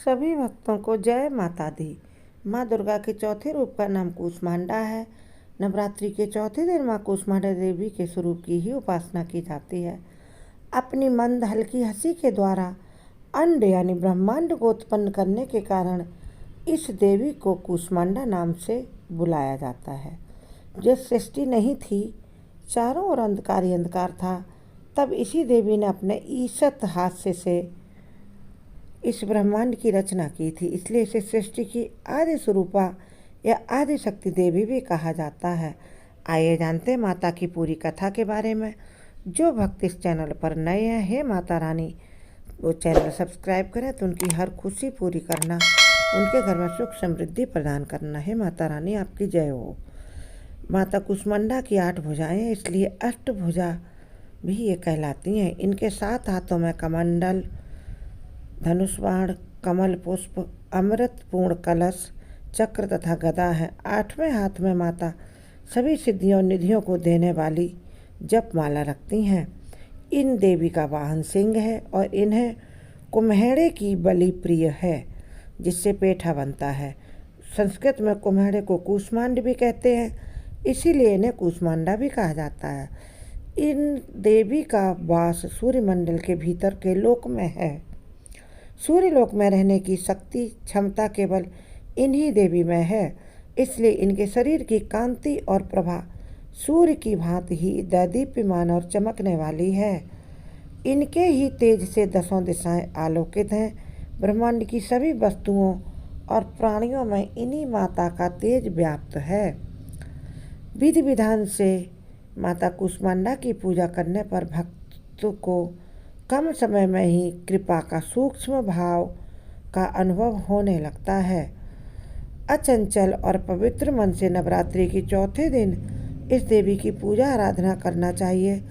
सभी भक्तों को जय माता दी। माँ दुर्गा के चौथे रूप का नाम कूष्मांडा है। नवरात्रि के चौथे दिन माँ कूष्मांडा देवी के स्वरूप की ही उपासना की जाती है। अपनी मंद हल्की हंसी के द्वारा अंड यानी ब्रह्मांड को उत्पन्न करने के कारण इस देवी को कूष्मांडा नाम से बुलाया जाता है। जब सृष्टि नहीं थी, चारों ओर अंधकार ही अंधकार था, तब इसी देवी ने अपने ईशत हास्य से इस ब्रह्मांड की रचना की थी। इसलिए इसे सृष्टि की आदि स्वरूपा या आदि शक्ति देवी भी कहा जाता है। आइए जानते हैं माता की पूरी कथा के बारे में। जो भक्त इस चैनल पर नए हैं, हे माता रानी, वो चैनल सब्सक्राइब करें तो उनकी हर खुशी पूरी करना, उनके घर में सुख समृद्धि प्रदान करना। हे माता रानी, आपकी जय हो। माता कुष्मांडा की 8 भुजाएं, इसलिए अष्टभुजा भी ये कहलाती हैं। इनके 7 हाथों में कमंडल, धनुष बाण, कमल पुष्प, अमृत पूर्ण कलश, चक्र तथा गदा है। 8वें हाथ में माता सभी सिद्धियों निधियों को देने वाली जप माला रखती हैं। इन देवी का वाहन सिंह है और इन्हें कुम्हेड़े की बलि प्रिय है, जिससे पेठा बनता है। संस्कृत में कुम्हेड़े को कूष्मांड भी कहते हैं, इसीलिए इन्हें कूष्मांडा भी कहा जाता है। इन देवी का वास सूर्यमंडल के भीतर के लोक में है। सूर्यलोक में रहने की शक्ति क्षमता केवल इन्हीं देवी में है, इसलिए इनके शरीर की कांति और प्रभा सूर्य की भांति ही दैदीप्यमान और चमकने वाली है। इनके ही तेज से 10 दिशाएं आलोकित हैं। ब्रह्मांड की सभी वस्तुओं और प्राणियों में इन्हीं माता का तेज व्याप्त है। विधि विधान से माता कुष्मांडा की पूजा करने पर भक्त को कम समय में ही कृपा का सूक्ष्म भाव का अनुभव होने लगता है। अचंचल और पवित्र मन से नवरात्रि के चौथे दिन इस देवी की पूजा आराधना करना चाहिए।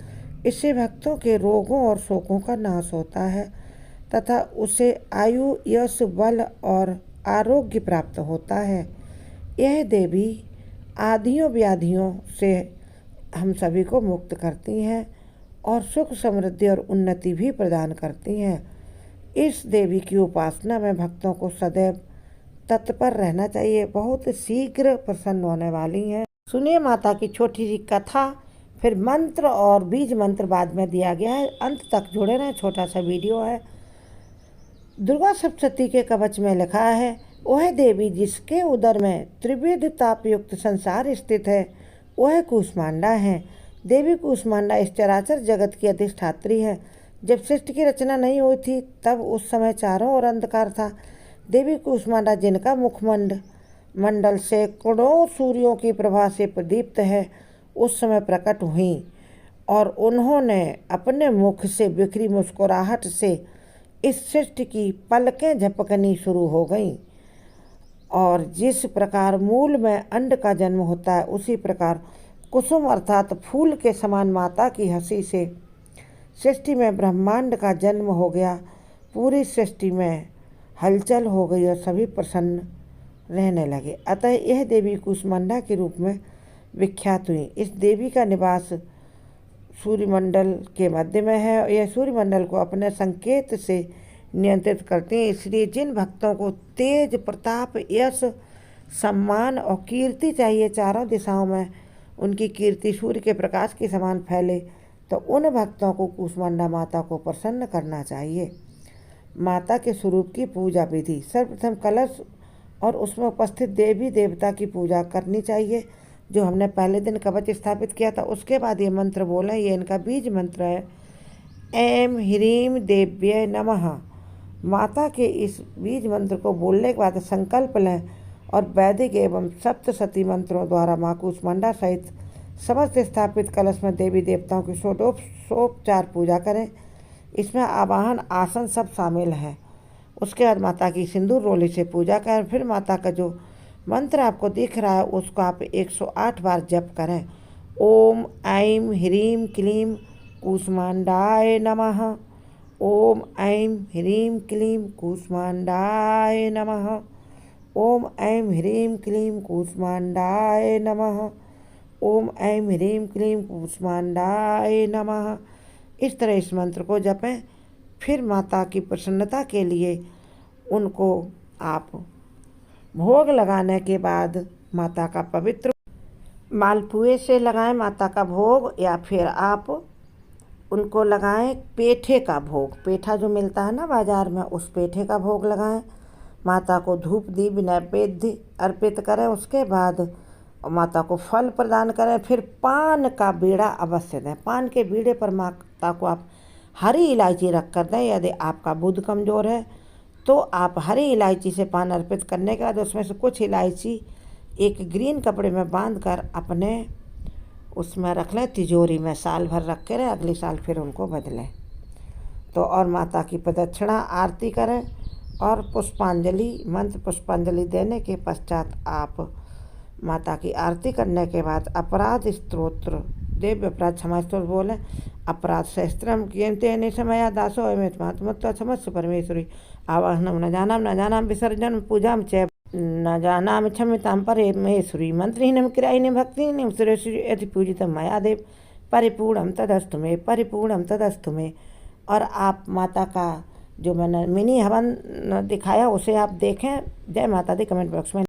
इससे भक्तों के रोगों और शोकों का नाश होता है तथा उसे आयु, यश, बल और आरोग्य प्राप्त होता है। यह देवी आदियों व्याधियों से हम सभी को मुक्त करती हैं और सुख समृद्धि और उन्नति भी प्रदान करती हैं। इस देवी की उपासना में भक्तों को सदैव तत्पर रहना चाहिए। बहुत शीघ्र प्रसन्न होने वाली हैं। सुनिए माता की छोटी सी कथा, फिर मंत्र और बीज मंत्र बाद में दिया गया है। अंत तक जुड़े रहें, छोटा सा वीडियो है। दुर्गा सप्तशती के कवच में लिखा है, वह देवी जिसके उदर में त्रिविध तापयुक्त संसार स्थित है, वह कूष्मांडा है। देवी कूष्मांडा इस चराचर जगत की अधिष्ठात्री है। जब सृष्टि की रचना नहीं हुई थी, तब उस समय चारों ओर अंधकार था। देवी कूष्मांडा, जिनका मुखमंड मंडल से करोड़ों सूर्यों की प्रभा से प्रदीप्त है, उस समय प्रकट हुई और उन्होंने अपने मुख से बिखरी मुस्कुराहट से इस सृष्टि की पलकें झपकनी शुरू हो गईं। और जिस प्रकार मूल में अंड का जन्म होता है, उसी प्रकार कुसुम अर्थात फूल के समान माता की हंसी से सृष्टि में ब्रह्मांड का जन्म हो गया। पूरी सृष्टि में हलचल हो गई और सभी प्रसन्न रहने लगे। अतः यह देवी कूष्मांडा के रूप में विख्यात हुई। इस देवी का निवास सूर्यमंडल के मध्य में है। यह सूर्यमंडल को अपने संकेत से नियंत्रित करती हैं। इसलिए जिन भक्तों को तेज, प्रताप, यश, सम्मान और कीर्ति चाहिए, चारों दिशाओं में उनकी कीर्ति सूर्य के प्रकाश के समान फैले, तो उन भक्तों को कूष्मांडा माता को प्रसन्न करना चाहिए। माता के स्वरूप की पूजा विधि। सर्वप्रथम कलश और उसमें उपस्थित देवी देवता की पूजा करनी चाहिए, जो हमने पहले दिन कवच स्थापित किया था। उसके बाद ये मंत्र बोलें। ये इनका बीज मंत्र है, ऐं ह्रीं देव्यै नमः। माता के इस बीज मंत्र को बोलने के बाद संकल्प लें और वैदिक एवं सप्तशती मंत्रों द्वारा माँ कूष्मांडा सहित समस्त स्थापित कलश में देवी देवताओं की षोडशोपचार पूजा करें। इसमें आवाहन, आसन सब शामिल हैं। उसके बाद माता की सिंदूर रोली से पूजा करें। फिर माता का जो मंत्र आपको दिख रहा है, उसको आप 108 बार जप करें। ओम ऐं ह्रीं क्लीं कूष्मांडाय नमः। ओम ऐं ह्रीं क्लीं कूष्मांडाय नमः। ओम ऐं ह्रीं क्लीं कूष्मांडाय नमः। ओम ऐं ह्रीं क्लीं कूष्मांडाय नमः। इस तरह इस मंत्र को जपें। फिर माता की प्रसन्नता के लिए उनको आप भोग लगाने के बाद माता का पवित्र मालपुए से लगाएं माता का भोग, या फिर आप उनको लगाएं पेठे का भोग। पेठा जो मिलता है ना बाज़ार में, उस पेठे का भोग लगाएं। माता को धूप दीप नैवेद्य अर्पित करें। उसके बाद माता को फल प्रदान करें। फिर पान का बीड़ा अवश्य दें। पान के बीड़े पर माता को आप हरी इलायची रख कर दें। यदि आपका बुध कमज़ोर है तो आप हरी इलायची से पान अर्पित करने के बाद उसमें से कुछ इलायची एक ग्रीन कपड़े में बांध कर अपने उसमें रख लें, तिजोरी में साल भर रख के रहे, अगले साल फिर उनको बदलें। तो और माता की प्रदक्षिणा आरती करें और पुष्पांजलि मंत्र पुष्पांजलि देने के पश्चात आप माता की आरती करने के बाद अपराध स्तोत्र देव्य अपराध क्षमा स्तोत्र बोलें। अपराध सहस्त्रम कियन्ते निशमया दासो अयमेत्मात्मत्वा क्षमस्व परमेश्वरी आवाहनम न जानाम विसर्जन पूजाम च न जानामि क्षम्यतां परमेश्वरी मंत्रहीनं क्रियाहीनं भक्तिहीनं सुरेश्वरी यदि पूजितं मया देव परिपूर्णं तदस्तु मे परिपूर्णं तदस्तु मे। और आप माता का जो मैंने मिनी हवन दिखाया उसे आप देखें। जय माता दी कमेंट बॉक्स में